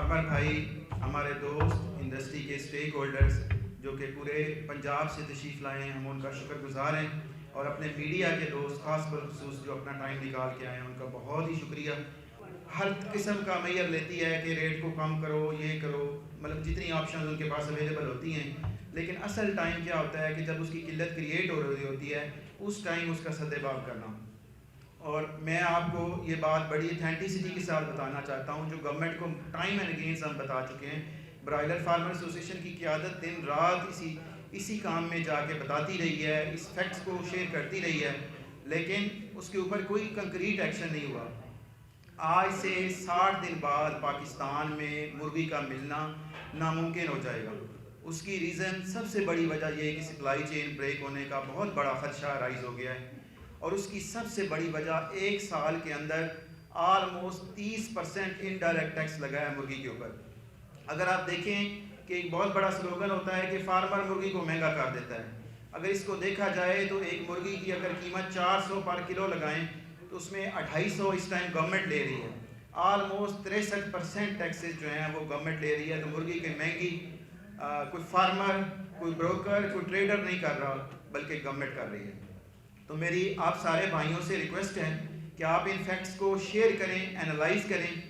Farmer भाई, हमारे दोस्त, इंडस्ट्री के स्टेक होल्डर्स जो कि पूरे पंजाब से तशरीफ़ लाए हैं, हम उनका शुक्रगुजार हैं। और अपने मीडिया के दोस्त ख़ास बखसूस जो अपना टाइम निकाल के आए हैं, उनका बहुत ही शुक्रिया। हर किस्म का मैयर लेती है कि रेट को कम करो, ये करो, मतलब जितनी ऑप्शन उनके पास अवेलेबल होती हैं, लेकिन असल टाइम क्या होता है कि जब उसकी किल्लत क्रिएट हो रही होती है, उस टाइम उसका सद्देबाब करना। और मैं आपको ये बात बड़ी अथेंटिसिटी के साथ बताना चाहता हूँ, जो गवर्नमेंट को टाइम एंड अगेंस हम बता चुके हैं। ब्रायलर फार्मर एसोसिएशन की क़यादत दिन रात इसी काम में जाके बताती रही है, इस फैक्ट्स को शेयर करती रही है, लेकिन उसके ऊपर कोई कंक्रीट एक्शन नहीं हुआ। आज से 60 दिन बाद पाकिस्तान में मुर्गी का मिलना नामुमकिन हो जाएगा। उसकी रीज़न, सबसे बड़ी वजह यह है कि सप्लाई चेन ब्रेक होने का बहुत बड़ा ख़दशा राइज हो गया है। और उसकी सबसे बड़ी वजह, एक साल के अंदर आलमोस्ट 30% इनडायरेक्ट टैक्स लगा है मुर्गी के ऊपर। अगर आप देखें कि एक बहुत बड़ा स्लोगन होता है कि फार्मर मुर्गी को महंगा कर देता है। अगर इसको देखा जाए तो एक मुर्गी की अगर कीमत 400 पर किलो लगाएं तो उसमें 250 इस टाइम गवर्नमेंट ले रही है। आलमोस्ट 63% टैक्सेस जो हैं वो गवर्नमेंट ले रही है। तो मुर्गी की महंगी कोई फार्मर, कोई ब्रोकर, कोई ट्रेडर नहीं कर रहा, बल्कि गवर्नमेंट कर रही है। तो मेरी आप सारे भाइयों से रिक्वेस्ट है कि आप इन फैक्ट्स को शेयर करें, एनालाइज करें।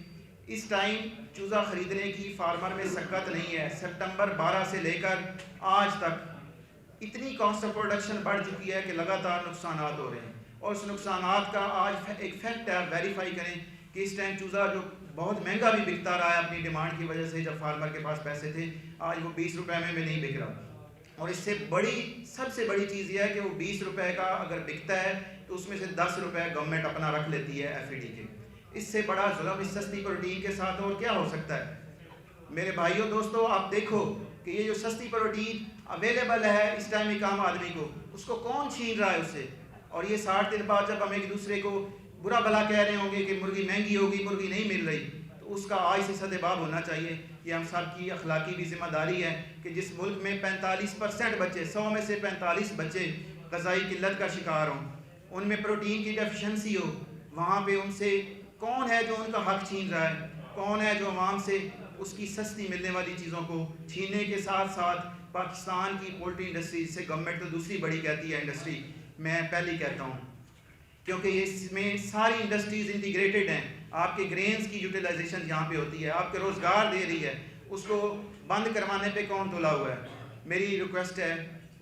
इस टाइम चूज़ा ख़रीदने की फार्मर में सक्कत नहीं है। सितंबर 12 से लेकर आज तक इतनी कॉस्ट ऑफ प्रोडक्शन बढ़ चुकी है कि लगातार नुकसान हो रहे हैं। और उस नुकसान का आज एक फैक्ट है, आप वेरीफाई करें कि इस टाइम चूज़ा जो बहुत महंगा भी बिकता रहा है अपनी डिमांड की वजह से, जब फार्मर के पास पैसे थे, आज वो 20 रुपये में भी नहीं बिक रहा। और इससे सबसे बड़ी चीज़ यह है कि वो 20 रुपये का अगर बिकता है तो उसमें से 10 रुपये गवर्नमेंट अपना रख लेती है FED के। इससे बड़ा जुल्म इस सस्ती प्रोटीन के साथ और क्या हो सकता है? मेरे भाइयों दोस्तों, आप देखो कि ये जो सस्ती प्रोटीन अवेलेबल है इस टाइम एक आम आदमी को, उसको कौन छीन रहा है उससे? और ये 60 दिन बाद जब हम एक दूसरे को बुरा भला कह रहे होंगे कि मुर्गी महंगी होगी, मुर्गी नहीं मिल रही, तो उसका आज से सद्देबाब होना चाहिए। ये हम सब की अखलाकी भी जिम्मेदारी है कि जिस मुल्क में 45% बच्चे, 100 में से 45 बच्चे ग़ज़ाई किल्लत का शिकार हों, उनमें प्रोटीन की डेफिशिएंसी हो, वहाँ पे उनसे कौन है जो उनका हक छीन रहा है? कौन है जो आवाम से उसकी सस्ती मिलने वाली चीज़ों को छीनने के साथ साथ पाकिस्तान की पोल्ट्री इंडस्ट्री, जिसे गवर्नमेंट तो दूसरी बड़ी कहती है इंडस्ट्री, मैं पहली कहता हूँ, क्योंकि इसमें सारी इंडस्ट्रीज़ इंटीग्रेटेड हैं। आपके ग्रेन्स की यूटिलाइजेशन यहाँ पे होती है, आपके रोज़गार दे रही है, उसको बंद करवाने पे कौन तुला हुआ है? मेरी रिक्वेस्ट है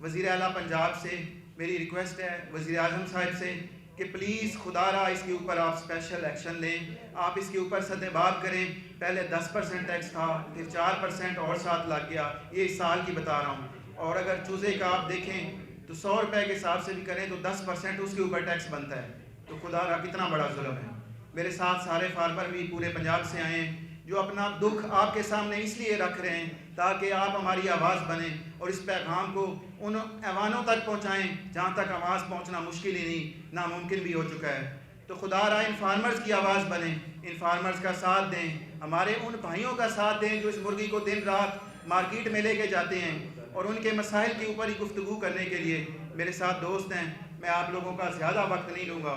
वज़ीर आला पंजाब से, मेरी रिक्वेस्ट है वज़ीर आज़म साहब से कि प्लीज़ खुदारा इसके ऊपर आप स्पेशल एक्शन लें, आप इसके ऊपर सद्देबाब करें। पहले 10% टैक्स था, फिर 4% और साथ लग गया, ये इस साल की बता रहा हूँ। और अगर चूज़े का आप देखें तो 100 रुपये के हिसाब से भी करें तो 10% उसके ऊपर टैक्स बनता है। तो खुदारा कितना बड़ा जुल्म है। मेरे साथ सारे फार्मर भी पूरे पंजाब से आए हैं जो अपना दुख आपके सामने इसलिए रख रहे हैं ताकि आप हमारी आवाज़ बने और इस पैगाम को उन ऐवानों तक पहुँचाएँ जहाँ तक आवाज़ पहुँचना मुश्किल ही नहीं, नामुमकिन भी हो चुका है। तो खुदारा इन फार्मर्स की आवाज़ बने, इन फार्मर्स का साथ दें, हमारे उन भाइयों का साथ दें जो इस मुर्गी को दिन रात मार्केट में लेके जाते हैं और उनके मसाइल के ऊपर ही गुफ्तगू करने के लिए मेरे साथ दोस्त हैं। मैं आप लोगों का ज़्यादा वक्त नहीं लूँगा,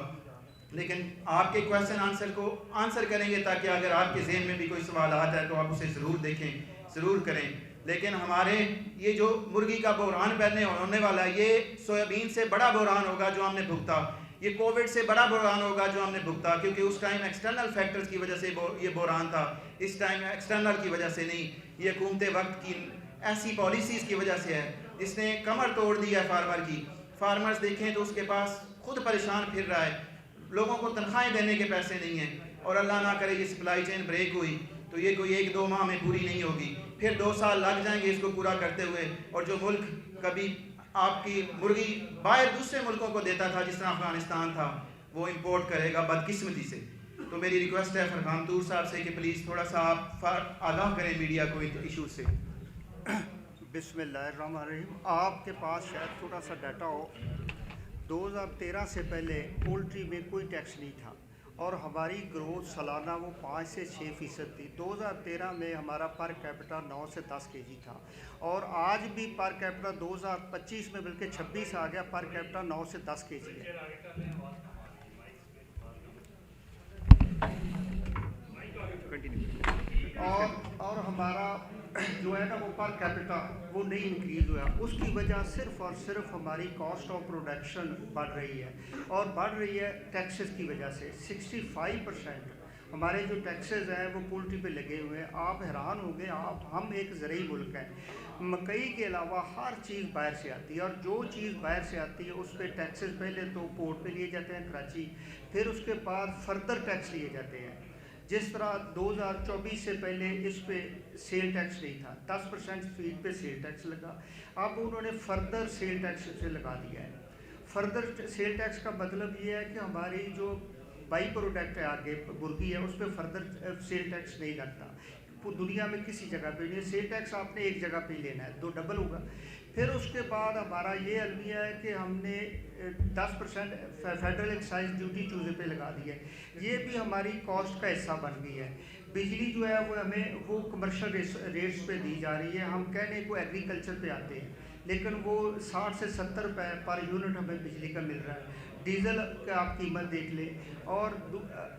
लेकिन आपके क्वेश्चन आंसर को आंसर करेंगे ताकि अगर आपके ज़हन में भी कोई सवाल आता है तो आप उसे ज़रूर देखें, ज़रूर करें। लेकिन हमारे ये जो मुर्गी का बहरान पहले होने वाला है, ये सोयाबीन से बड़ा बहरान होगा जो हमने भुगता, ये कोविड से बड़ा बहरान होगा जो हमने भुगता, क्योंकि उस टाइम एक्सटर्नल फैक्टर्स की वजह से ये बहरान था। इस टाइम एक्सटर्नल की वजह से नहीं, ये हुकूमत वक्त की ऐसी पॉलिसीज़ की वजह से है जिसने कमर तोड़ दी है फार्मर की। फार्मर्स देखें तो उसके पास खुद परेशान फिर रहा है, लोगों को तनख्वाहें देने के पैसे नहीं हैं, और अल्लाह ना करे ये सप्लाई चेन ब्रेक हुई तो ये कोई 1-2 माह में पूरी नहीं होगी, फिर 2 साल लग जाएंगे इसको पूरा करते हुए। और जो मुल्क कभी आपकी मुर्गी बाहर दूसरे मुल्कों को देता था, जिस तरह अफगानिस्तान था, वो इंपोर्ट करेगा बदकिस्मती से। तो मेरी रिक्वेस्ट है फरहान तूर साहब से कि प्लीज़ थोड़ा सा आप आगाह करें मीडिया को इन इशू से। बिस्मिल्लाहिर्रहमानिर्रहीम। आपके पास शायद थोड़ा सा डाटा हो, 2013 से पहले पोल्ट्री में कोई टैक्स नहीं था और हमारी ग्रोथ सालाना वो 5 से 6% थी। 2013 में हमारा पर कैपिटा 9 से 10 केजी था और आज भी पर कैपिटा 2025 में बल्कि 26 आ गया, पर कैपिटा 9 से 10 केजी है। कंटिन्यू। और हमारा जो है ना वो पर कैपिटा वो नहीं इंक्रीज़ हुआ। उसकी वजह सिर्फ़ और सिर्फ हमारी कॉस्ट ऑफ प्रोडक्शन बढ़ रही है, और बढ़ रही है टैक्सेस की वजह से। 65% हमारे जो टैक्सेस हैं वो पोल्ट्री पे लगे हुए हैं। आप हैरान होंगे, हम एक ज़रूरी मुल्क हैं, मकई के अलावा हर चीज़ बाहर से आती है, और जो चीज़ बाहर से आती है उस पर टैक्सेस पहले तो पोर्ट पे लिए जाते हैं कराची, फिर उसके बाद फर्दर टैक्स लिए जाते हैं। जिस तरह 2024 से पहले इस पे सेल टैक्स नहीं था, 10% फीड पे सेल टैक्स लगा, अब उन्होंने फर्दर सेल टैक्स से लगा दिया है। फर्दर सेल टैक्स का मतलब ये है कि हमारी जो बाई प्रोडक्ट है आगे मुर्गी है उस पर फर्दर सेल टैक्स नहीं लगता। दुनिया में किसी जगह पे नहीं, सेल टैक्स आपने एक जगह पे लेना है तो डबल होगा। फिर उसके बाद हमारा ये अलमिया है कि हमने 10% फेडरल एक्साइज ड्यूटी चूज़े पे लगा दी है, ये भी हमारी कॉस्ट का हिस्सा बन गई है। बिजली जो है वो हमें वो कमर्शियल रेट्स पे दी जा रही है। हम कहने को एग्रीकल्चर पे आते हैं, लेकिन वो 60 से 70 रुपये पर यूनिट हमें बिजली का मिल रहा है। डीज़ल का आप कीमत देख लें। और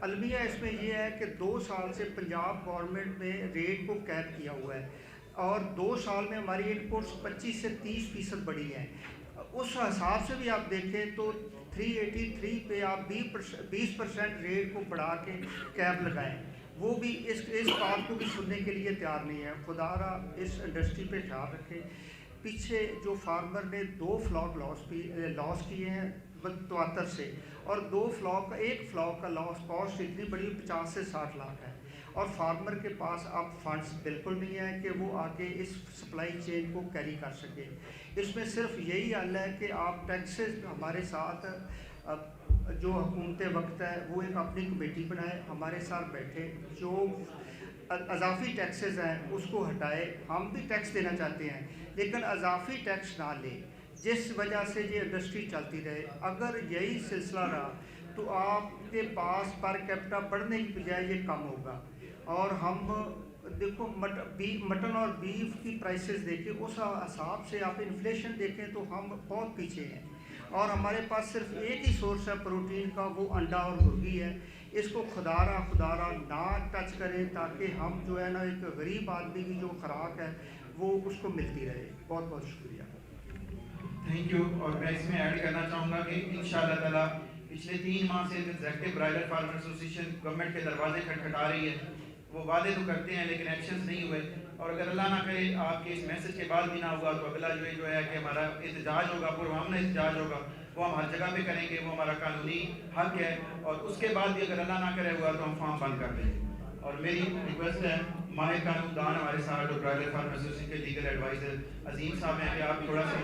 अलमिया इसमें यह है कि 2 साल से पंजाब गवर्नमेंट ने रेट को कैप किया हुआ है, और 2 साल में हमारी इनपुट्स 25 से 30% बढ़ी हैं। उस हिसाब से भी आप देखें तो 383 पे आप 20% रेट को बढ़ा के कैप लगाएं, वो भी इस बात को भी सुनने के लिए तैयार नहीं है। खुदारा इस इंडस्ट्री पे ख्याल रखें। पीछे जो फार्मर ने 2 फ्लॉक लॉस किए हैं 72 से, और 2 फ्लॉक का, एक फ्लॉक का लॉस कॉस्ट इतनी बड़ी 50 से 60 लाख है, और फार्मर के पास अब फंड्स बिल्कुल नहीं है कि वो आगे इस सप्लाई चेन को कैरी कर सके। इसमें सिर्फ यही हल है कि आप टैक्सेस हमारे साथ, जो हुकूमत वक्त है वो एक अपनी कमेटी बनाए, हमारे साथ बैठे, जो अजाफी टैक्सेस हैं उसको हटाए। हम भी टैक्स देना चाहते हैं, लेकिन अजाफी टैक्स ना ले जिस वजह से ये इंडस्ट्री चलती रहे। अगर यही सिलसिला रहा तो आपके पास पर कैपिटा बढ़ने की बजाय ये कम होगा। और हम देखो मटन और बीफ की प्राइसेस देखें, उस हिसाब से आप इन्फ्लेशन देखें तो हम बहुत पीछे हैं, और हमारे पास सिर्फ एक ही सोर्स है प्रोटीन का, वो अंडा और मुर्गी है। इसको खुदारा ना टच करें, ताकि हम जो है ना एक गरीब आदमी की जो खुराक है वो उसको मिलती रहे। बहुत बहुत शुक्रिया। Thank you. और मैं इसमें ऐड करना चाहूँगा कि इंशाअल्लाह ताला पिछले 3 माह से executive broiler farmer association government के दरवाजे खटखटा रही है। वो वादे तो करते हैं लेकिन एक्शंस नहीं हुए, और अगर अल्लाह ना करे आपके इस मैसेज के बाद भी ना हुआ तो अगला जो है कि हमारा एहतजाज होगा, पुरअमन एहतजाज होगा, वो हम हर जगह पे करेंगे, वो हमारा कानूनी हक है। और उसके बाद भी अगर अल्लाह ना करे हुआ तो हम फॉर्म बंद कर देंगे। और मेरी रिक्वेस्ट है, माहिर कानूनदान हमारे साथ और ब्रायलर फार्मर एसोसिएशन के लीगल एडवाइजर अजीम साहब हैं, कि आप थोड़ा सा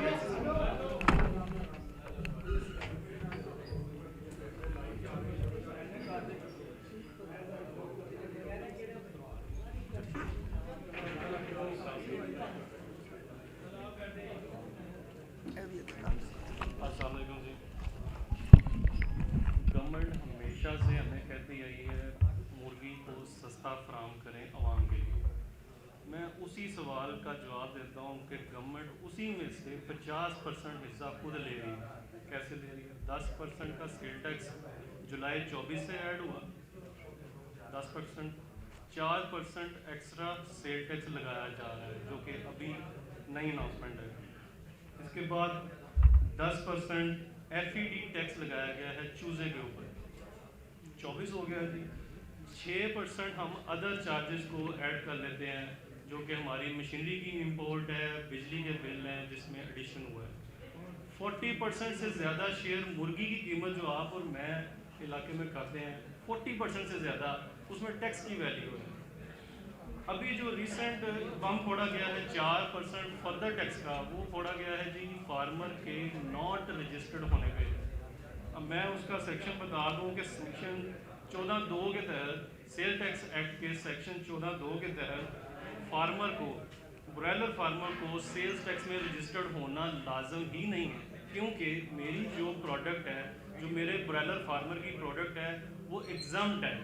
गवर्नमेंट हमेशा से हमें कहती आई है मुर्गी को सस्ता फराम करें आवाम के लिए। मैं उसी सवाल का जवाब देता हूँ कि गवर्नमेंट उसी में से 50% हिस्सा खुद ले रही है। कैसे ले रही है? 10% का सेल टैक्स जुलाई 24 से ऐड हुआ, 10%, 4% एक्स्ट्रा सेल टैक्स लगाया जा रहा है जो कि अभी नई अनाउंसमेंट है। इसके बाद 10% FED टैक्स लगाया गया है चूज़े के ऊपर, 24 हो गया जी। 6% हम अदर चार्जेस को ऐड कर लेते हैं, जो कि हमारी मशीनरी की इंपोर्ट है, बिजली के बिल हैं जिसमें एडिशन हुआ है। 40% से ज़्यादा शेयर मुर्गी की कीमत जो आप और मैं इलाके में करते हैं, 40% से ज़्यादा उसमें टैक्स की वैल्यू है। अभी जो रिसेंट बम फोड़ा गया है 4% फर्दर टैक्स का, वो फोड़ा गया है जी फार्मर के नॉट रजिस्टर्ड होने पे। अब मैं उसका सेक्शन बता दूं कि सेक्शन 14(2) के तहत, सेल टैक्स एक्ट के सेक्शन 14(2) के तहत फार्मर को, ब्रॉयलर फार्मर को सेल्स टैक्स में रजिस्टर्ड होना लाजम ही नहीं है, क्योंकि मेरी जो प्रोडक्ट है, जो मेरे ब्रॉयलर फार्मर की प्रोडक्ट है, वो एग्जाम्प्ट है।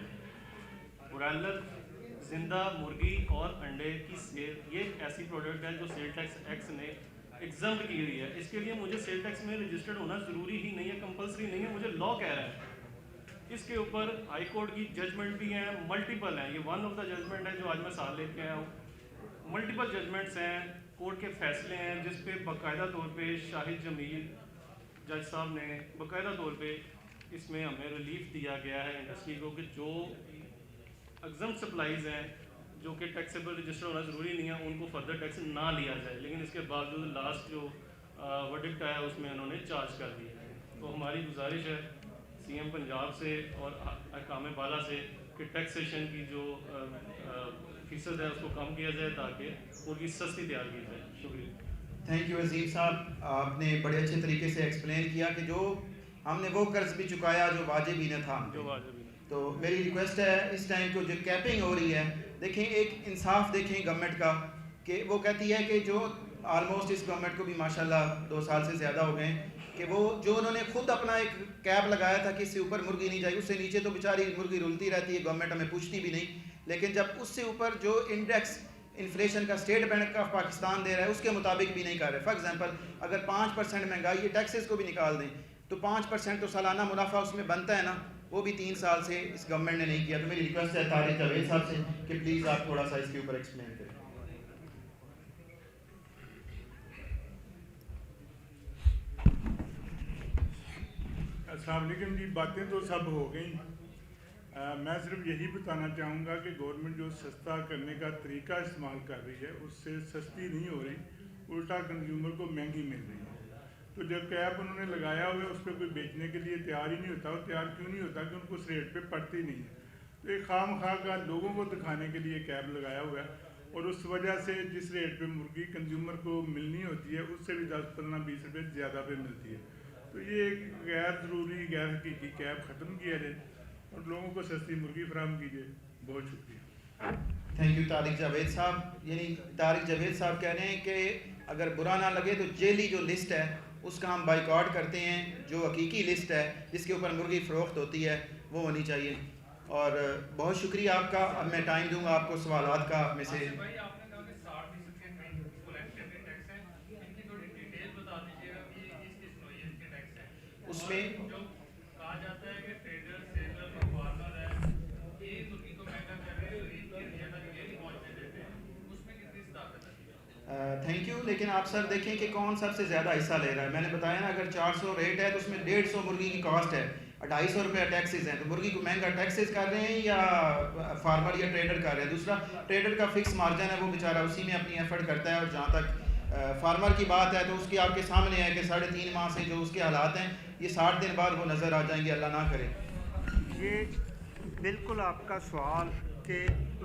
ब्रॉयलर जिंदा मुर्गी और अंडे की सेल, ये ऐसी प्रोडक्ट है जो सेल टैक्स एक्ट ने एग्जाम्प्ट की हुई है। इसके लिए मुझे सेल टैक्स में रजिस्टर्ड होना ज़रूरी ही नहीं है, कंपलसरी नहीं है, मुझे लॉ कह रहा है। इसके ऊपर हाई कोर्ट की जजमेंट भी हैं, मल्टीपल हैं। ये वन ऑफ द जजमेंट है जो आज मैं साथ लेके आया हूँ। मल्टीपल जजमेंट्स हैं, कोर्ट के फैसले हैं जिस पे बाकायदा तौर पे शाहिद जमील जज साहब ने बाकायदा तौर पे इसमें हमें रिलीफ दिया गया है इंडस्ट्री को कि जो एग्जम्प्ट सप्लाईज हैं जो कि टैक्सेबल रजिस्टर होना ज़रूरी नहीं है उनको फर्दर टैक्स ना लिया जाए, लेकिन इसके बावजूद लास्ट जो वर्डिक्ट आया उसमें उन्होंने चार्ज कर दिया है। तो हमारी गुजारिश है सीएम पंजाब से और अहकाम बाला से कि टैक्सेशन की जो फीसद है उसको कम किया जाए ताकि उनकी सस्ती तैयार की जाए। शुक्रिया। थैंक यू अजीम साहब, आपने बड़े अच्छे तरीके से एक्सप्लेन किया कि जो हमने वो कर्ज भी चुकाया जो वाजिब ही न था। जो वाजिब ही तो मेरी रिक्वेस्ट है इस टाइम को जो कैपिंग हो रही है, देखें एक इंसाफ देखें गवर्नमेंट का कि वो कहती है कि जो ऑलमोस्ट इस गवर्नमेंट को भी माशाल्लाह 2 साल से ज़्यादा हो गए कि वो जो उन्होंने खुद अपना एक कैप लगाया था कि इससे ऊपर मुर्गी नहीं जाएगी, उससे नीचे तो बेचारी मुर्गी रुलती रहती है, गवर्नमेंट हमें पूछती भी नहीं। लेकिन जब उससे ऊपर जो इंडेक्स इन्फ्लेशन का स्टेट बैंक ऑफ पाकिस्तान दे रहा है उसके मुताबिक भी नहीं कर रहे। फॉर एग्जांपल अगर 5% महंगाई ये टैक्सेस को भी निकाल दें तो 5% तो सालाना मुनाफा उसमें बनता है ना, वो भी 3 साल से इस गवर्नमेंट ने नहीं किया। तो मेरी रिक्वेस्ट है तारिक जावेद साहब से कि प्लीज़ आप थोड़ा सा इसके ऊपर एक्सप्लेन करें। अस्सलाम वालेकुम जी, बातें तो सब हो गई। मैं सिर्फ यही बताना चाहूँगा कि गवर्नमेंट जो सस्ता करने का तरीका इस्तेमाल कर रही है उससे सस्ती नहीं हो रही, उल्टा कंज्यूमर को महंगी मिल रही है। तो जब कैप उन्होंने लगाया हुआ है उस पर कोई बेचने के लिए तैयार ही नहीं होता। और तैयार क्यों नहीं होता कि उनको उस रेट पे पड़ती नहीं है। तो एक खाम खा का लोगों को दिखाने के लिए कैप लगाया हुआ है और उस वजह से जिस रेट पे मुर्गी कंज्यूमर को मिलनी होती है उससे भी 10, 15, 20 रुपये ज़्यादा पे मिलती है। तो ये एक गैर ज़रूरी गैर हकीकी कैप ख़त्म किया जाए और लोगों को सस्ती मुर्गी फराहम कीजिए। बहुत शुक्रिया। थैंक यू तारिक जावेद साहब। यानी तारिक जावेद साहब कह रहे हैं कि अगर बुरा ना लगे तो जेली जो लिस्ट है उसका हम बाइकआउट करते हैं, जो हकीकी लिस्ट है जिसके ऊपर मुर्गी फ़रोख्त होती है वो होनी चाहिए। और बहुत शुक्रिया आपका। अब मैं टाइम दूंगा आपको सवालात का। आप में से उसमें जो कहा जाता है कि ट्रेडर सेलर और फार्मर है ये मुर्गी को महंगा कर रहे हैं, खरीद के ज्यादा ये नहीं पहुंचने देते हैं, उसमें कितनी ताकत है? Thank you. लेकिन आप सर देखें कि कौन सबसे ज़्यादा हिस्सा ले रहा है। मैंने बताया ना अगर 400 रेट है तो उसमें 150 मुर्गी की कॉस्ट है, 250 रुपये टैक्सेस हैं। तो मुर्गी को महंगा टैक्सेस कर रहे हैं या फार्मर या ट्रेडर कर रहे हैं। दूसरा ट्रेडर का फिक्स मार्जिन है, वो बेचारा उसी में अपनी एफर्ट करता है। और जहाँ तक फार्मर की बात है तो उसकी आपके सामने है कि 3.5 माह से जो उसके हालात हैं ये 60 दिन बाद वो नज़र आ जाएंगे, अल्लाह ना करे। ये बिल्कुल आपका सवाल कि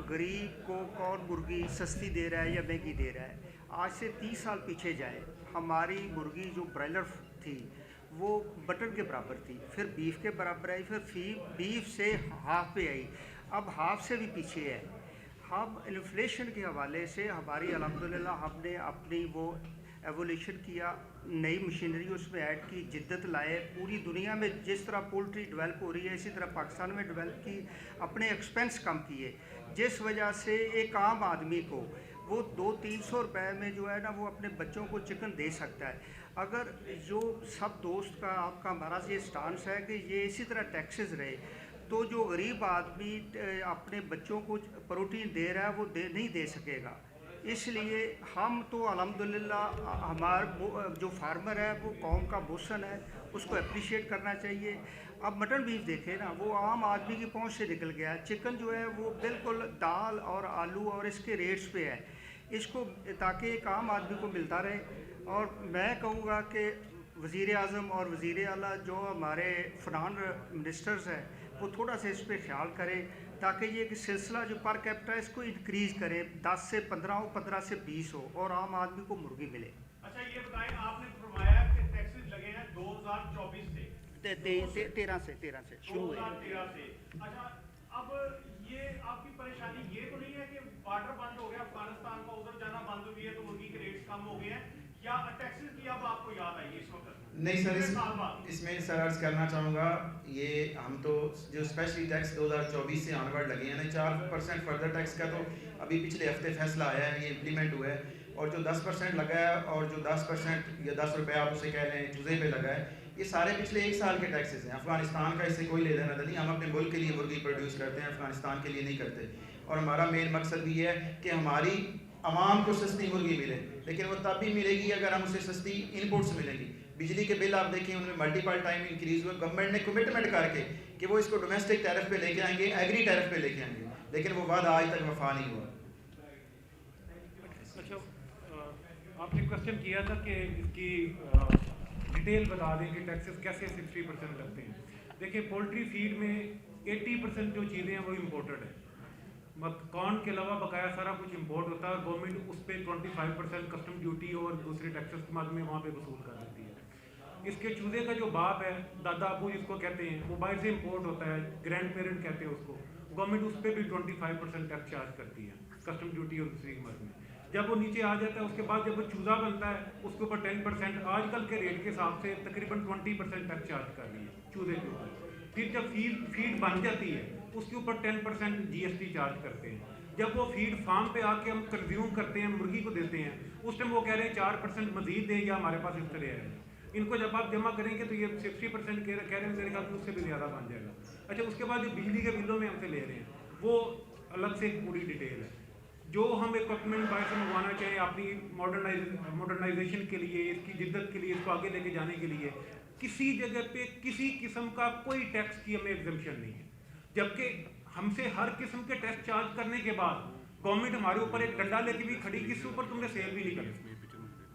गरीब को कौन मुर्गी सस्ती दे रहा है या महंगी दे रहा है। आज से 30 साल पीछे जाए, हमारी मुर्गी जो ब्रॉयलर थी वो मटन के बराबर थी, फिर बीफ के बराबर आई, फिर बीफ से हाफ पे आई, अब हाफ से भी पीछे है। हम इन्फ्लेशन के हवाले से हमारी अल्हम्दुलिल्लाह हमने अपनी वो एवोल्यूशन किया, नई मशीनरी उसमें ऐड की, जिद्दत लाए। पूरी दुनिया में जिस तरह पोल्ट्री डेवलप हो रही है इसी तरह पाकिस्तान में डेवलप की, अपने एक्सपेंस कम किए, जिस वजह से एक आम आदमी को वो 200-300 रुपए में जो है ना वो अपने बच्चों को चिकन दे सकता है। अगर जो सब दोस्त का आपका हमारा ये स्टांस है कि ये इसी तरह टैक्सेस रहे तो जो गरीब आदमी अपने बच्चों को प्रोटीन दे रहा है वो नहीं दे सकेगा। इसलिए हम तो अल्हम्दुलिल्लाह हमारा जो फार्मर है वो कौम का भूषण है, उसको अप्रिशिएट करना चाहिए। अब मटन बीफ देखें ना, वो आम आदमी की पहुंच से निकल गया है। चिकन जो है वो बिल्कुल दाल और आलू और इसके रेट्स पे है, इसको ताकि एक आम आदमी को मिलता रहे। और मैं कहूँगा कि वज़ीर आज़म और वज़ीर आला जो हमारे फ़नान मिनिस्टर्स हैं वो थोड़ा सा इस पर ख्याल करें ताकि ये सिलसिला जो पर कैपिटा है इसको इंक्रीज़ करें, 10 से 15 हो, 15 से 20 हो और आम आदमी को मुर्गी मिले। अच्छा ये बताएं, आपने फरमाया कि टैक्सेस लगे हैं 2024 से 13 से शुरू हुए। 2013 से। अच्छा अब ये आपकी परेशानी ये तो नहीं है कि बॉर्डर बंद हो गया अफगानिस्तान का, उधर जाना बंद हुई है तो मुर्गी के रेट्स कम हो गए हैं, या टैक्सेस की अब आपको याद आई इस वक्त? नहीं सर, इसमें सर अर्ज करना चाहूँगा, ये हम तो जो स्पेशली टैक्स 2024 से ऑनवर्ड लगे हैं ना, 4% फर्दर टैक्स का तो अभी पिछले हफ्ते फैसला आया है, ये इम्प्लीमेंट हुआ है। और जो 10% लगा है और जो 10% या 10 रुपये आप उसे कह लें चूज़े पे लगा है, ये सारे पिछले 1 साल के टैक्सेस हैं। अफगानिस्तान का इससे कोई लेना देना नहीं, हम अपने मुल्क के लिए मुर्गी प्रोड्यूस करते हैं, अफगानिस्तान के लिए नहीं करते। और हमारा मेन मकसद भी है कि हमारी आवाम को सस्ती मुर्गी मिले, लेकिन वो तब भी मिलेगी अगर हम उसे सस्ती इनपुट्स मिलेंगी। बिजली के बिल आप देखें, उनमें मल्टीपल टाइम इंक्रीज़ हुए। गवर्नमेंट ने कमिटमेंट करके कि वो इसको डोमेस्टिक टैरिफ पे लेके आएंगे, एग्री टैरिफ पे लेके आएंगे, लेकिन वो वादा आज तक वफा नहीं हुआ। अच्छा, आपने क्वेश्चन किया था कि इसकी डिटेल बता दें कि टैक्सेस कैसे 60% लगते हैं। देखिए, पोल्ट्री फीड में 80% जो चीज़ें हैं वो इम्पोर्टेड है। कॉर्न के अलावा बकाया सारा कुछ इंपोर्ट होता है। गवर्नमेंट उस पर 25% कस्टम ड्यूटी और दूसरे टैक्सेस के माध्यम में वहाँ पे वसूल कर देती है। इसके चूजे का जो बाप है, दादा अबू जिसको कहते हैं, वो बाहर से इंपोर्ट होता है, ग्रैंड पेरेंट कहते हैं उसको। गवर्नमेंट उस पर भी 25% टैक्स चार्ज करती है, कस्टम ड्यूटी और दूसरी के माध्यम में। जब वो नीचे आ जाता है, उसके बाद जब वो चूज़ा बनता है, उसके ऊपर 10% आजकल के रेट के हिसाब से तकरीबन 20% टैक्स चार्ज कर रही है चूजे के ऊपर। फिर जब फीड बन जाती है, उसके ऊपर 10% GST चार्ज करते हैं। जब वो फीड फार्म पे आके हम कंज्यूम करते हैं, मुर्गी को देते हैं, उस टाइम वो कह रहे हैं 4% मजीद दें या हमारे पास इस तरह है। इनको जब आप जमा करेंगे तो ये 60% कह रहे हैं, मेरे ख्याल से उससे भी ज़्यादा बन जाएगा। अच्छा, उसके बाद जो बिजली के बिलों में हमसे ले रहे हैं, वो अलग से एक पूरी डिटेल है। जो हम इक्विपमेंट बाहर से मंगवाना चाहें अपनी मॉडर्नाइजेशन के लिए, इसकी जिद्दत के लिए, इसको आगे लेके जाने के लिए, किसी जगह पे किसी किस्म का कोई टैक्स की हमें एग्जम्पशन नहीं है। जबकि हमसे हर किस्म के टैक्स चार्ज करने के बाद गवर्नमेंट हमारे ऊपर एक डंडा लेके भी खड़ी, किसके ऊपर तुमने सेल भी नहीं करी।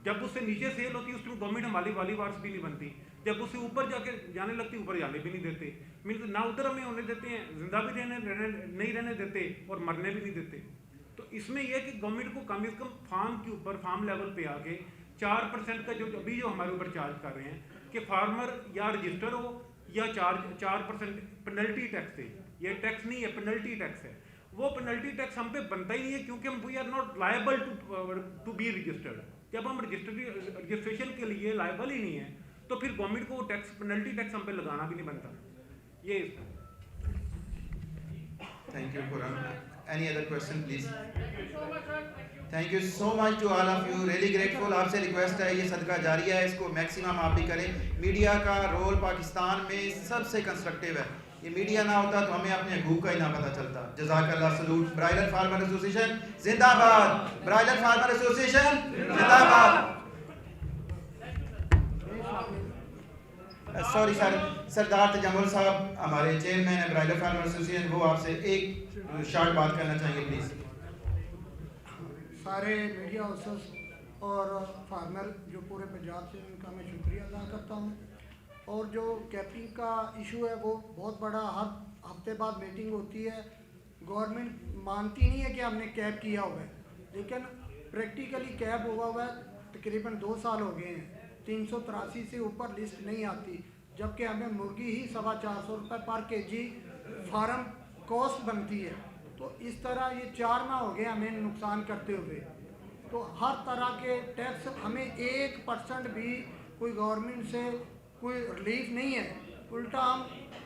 जब उससे नीचे सेल होती है उस टाइम गवर्नमेंट हमारी वाली वार्स भी नहीं बनती। जब उससे ऊपर जाके जाने लगती, ऊपर जाने भी नहीं देते। मीन ना उधर हमें होने देते हैं, जिंदा भी नहीं रहने देते और मरने भी नहीं देते। तो इसमें यह कि गवर्नमेंट को कम से कम फार्म के ऊपर, फार्म लेवल पे आके 4% का जो अभी जो हमारे ऊपर चार्ज कर रहे हैं कि फार्मर या रजिस्टर हो या 4% पेनल्टी टैक्स है। ये टैक्स नहीं है, पेनल्टी टैक्स है। वो पेनल्टी टैक्स हम पे बनता ही नहीं है, क्योंकि हम we are not liable to be registered. जब हम रजिस्ट्रेशन के लिए लायबल ही नहीं है, तो फिर गवर्नमेंट को टैक्स, पेनल्टी टैक्स हम पे लगाना भी नहीं बनता। ये thank you Khurram. Any other question please? Thank you so much to all of you, really grateful. आपसे रिक्वेस्ट है, ये सदका जारिया है, इसको मैक्सिमम आप भी करें। मीडिया का रोल पाकिस्तान में सबसे कंस्ट्रक्टिव है। ये मीडिया ना होता तो हमें अपने हकूक़ का ही ना पता चलता। जज़ाकल्लाह। सलूट। ब्रायलर फार्मर एसोसिएशन जिंदाबाद, ब्रायलर फार्मर एसोसिएशन जिंदाबाद। सॉरी सर, सरदार तजम्मुल साहब हमारे चेयरमैन है ब्रायलर फार्मर एसोसिएशन, वो आपसे एक शॉर्ट बात करना चाहिए प्लीज़। सारे मीडिया हाउसेस और फार्मर जो पूरे पंजाब से, उनका मैं शुक्रिया अदा करता हूँ। और जो कैपिंग का इशू है वो बहुत बड़ा, हर हफ्ते बाद मीटिंग होती है। गवर्नमेंट मानती नहीं है कि हमने कैप किया हुआ है, लेकिन प्रैक्टिकली कैप हुआ है। तकरीबन 2 साल हो गए हैं, 383 से ऊपर लिस्ट नहीं आती, जबकि हमें मुर्गी ही 425 रुपये पर केजी फार्म कॉस्ट बनती है। तो इस तरह ये 4 माह हो गए हमें नुकसान करते हुए। तो हर तरह के टैक्स, हमें 1% भी कोई गवर्नमेंट से कोई रिलीफ नहीं है, उल्टा हम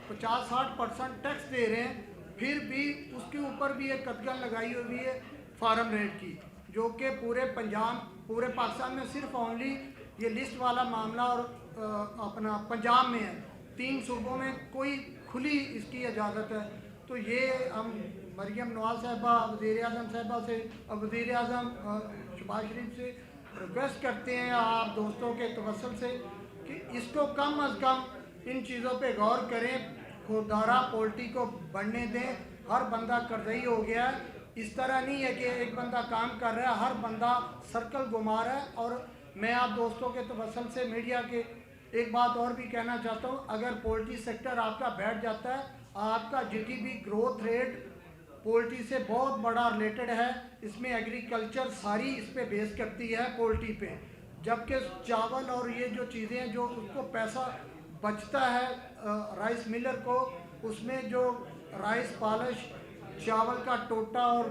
50-60% टैक्स दे रहे हैं। फिर भी उसके ऊपर भी एक कतगन लगाई हुई है फार्म रेट की, जो कि पूरे पंजाब, पूरे पाकिस्तान में सिर्फ ओनली ये लिस्ट वाला मामला और अपना पंजाब में है। 3 सूबों में कोई खुली इसकी इजाज़त है। तो ये हम मरियम नवाज साहिबा, वज़ीर आज़म साहिबा से, वज़ीर आज़म शहबाज शरीफ से रिक्वेस्ट करते हैं, आप दोस्तों के तवस्सुल से, कि इसको कम अज़ कम इन चीज़ों पे गौर करें। खुददारा पोल्ट्री को बढ़ने दें। हर बंदा कर्जई हो गया है। इस तरह नहीं है कि एक बंदा काम कर रहा है, हर बंदा सर्कल घुमा रहा है। और मैं आप दोस्तों के तवस्सुल से, मीडिया के, एक बात और भी कहना चाहता हूँ, अगर पोल्ट्री सेक्टर आपका बैठ जाता है, आपका GDP ग्रोथ रेट पोल्ट्री से बहुत बड़ा रिलेटेड है। इसमें एग्रीकल्चर सारी इस पे बेस करती है पोल्ट्री पे, जबकि चावल और ये जो चीज़ें हैं, जो उसको पैसा बचता है राइस मिलर को, उसमें जो राइस पॉलिश, चावल का टोटा और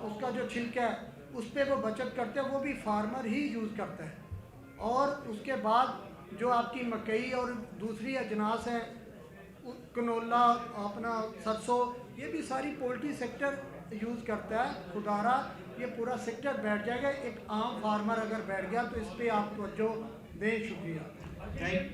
उसका जो छिलका है, उस पर वो बचत करते हैं, वो भी फार्मर ही यूज़ करता है। और उसके बाद जो आपकी मकई और दूसरी अजनास है, कनोला, अपना सरसों, ये भी सारी पोल्ट्री सेक्टर यूज़ करता है, खुदारा ये पूरा सेक्टर बैठ जाएगा। एक आम फार्मर अगर बैठ गया तो इस पर आप तवज्जो दें। शुक्रिया। एक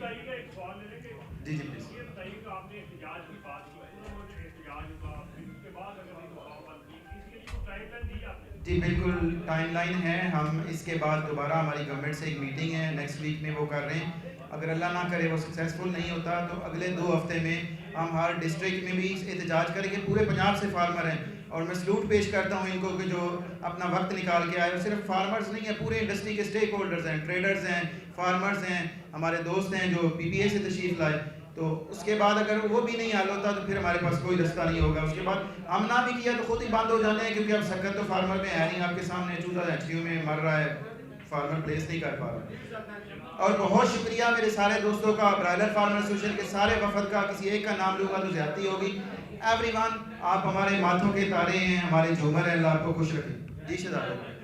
सवाल ले लेंगे। जी जी प्लीज। ये बताइए कि आपने एहतिजाज की बात की, उन्होंने एहतिजाज का उसके बाद अगर ये दबाव बंद की, इसके लिए कोई टाइमलाइन दी आपने? जी बिल्कुल टाइमलाइन है। हम इसके बाद दोबारा हमारी गवर्नमेंट से एक मीटिंग है नेक्स्ट वीक में, वो कर रहे हैं। अगर अल्लाह ना करे वो सक्सेसफुल नहीं होता तो अगले 2 हफ्ते में हम हर डिस्ट्रिक्ट में भी एहतजाज करेंगे। पूरे पंजाब से फार्मर हैं और मैं सलूट पेश करता हूँ इनको कि जो अपना वक्त निकाल के आए। और सिर्फ फार्मर्स नहीं है, पूरे इंडस्ट्री के स्टेक होल्डर्स हैं, ट्रेडर्स हैं, फार्मर्स हैं, हमारे दोस्त हैं जो PPA से तशरीफ़ लाए। तो उसके बाद अगर वो भी नहीं हल होता तो फिर हमारे पास कोई रास्ता नहीं होगा। उसके बाद हम ना भी किया तो खुद ही बंद हो जाते हैं, क्योंकि अब सकत तो फार्मर में है नहीं। आपके सामने चूजा HQ में मर रहा है, फार्मर प्लेस नहीं कर पा रहा। और बहुत शुक्रिया मेरे सारे दोस्तों का, ब्रायलर फार्मर एसोसिएशन के सारे वफद का। किसी एक का नाम लूँगा तो ज़्यादती होगी। एवरीवन, आप हमारे माथों के तारे हैं, हमारे झूमर हैं। अल्लाह आपको खुश रखे। जी शहजाद।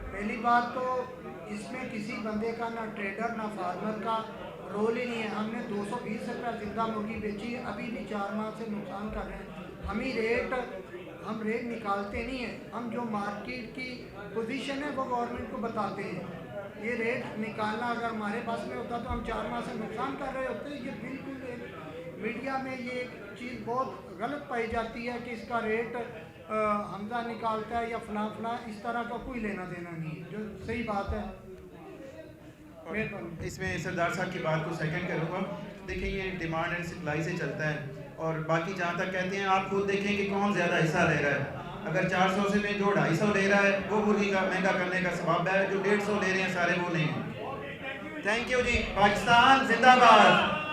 पहली बात तो इसमें किसी बंदे का ना ट्रेडर ना फार्मर का रोल ही नहीं है। हमने 220 रुपये जिंदा मुर्गी बेची, अभी भी 4 माह से नुकसान कर रहे हैं। हम रेट निकालते नहीं हैं, हम जो मार्केट की पोजीशन है वो गवर्नमेंट को बताते हैं। ये रेट निकालना अगर हमारे पास में होता तो हम 4 माह से नुकसान कर रहे होते। ये बिल्कुल मीडिया में ये एक चीज़ बहुत गलत पाई जाती है कि इसका रेट हमजा निकालता है या फला इस तरह का कोई लेना देना नहीं है, जो सही बात है। इसमें सरदार साहब की बात को सेकंड करूँगा। देखिए ये डिमांड एंड सप्लाई से चलता है। और बाकी जहाँ तक कहते हैं, आप खुद देखें कि कौन ज़्यादा हिस्सा ले रहा है। अगर 400 से में जो 250 ले रहा है वो मुर्गी का महंगा करने का सबब है। जो 150 ले रहे हैं सारे वो नहीं है। थैंक यू जी। पाकिस्तान जिंदाबाद।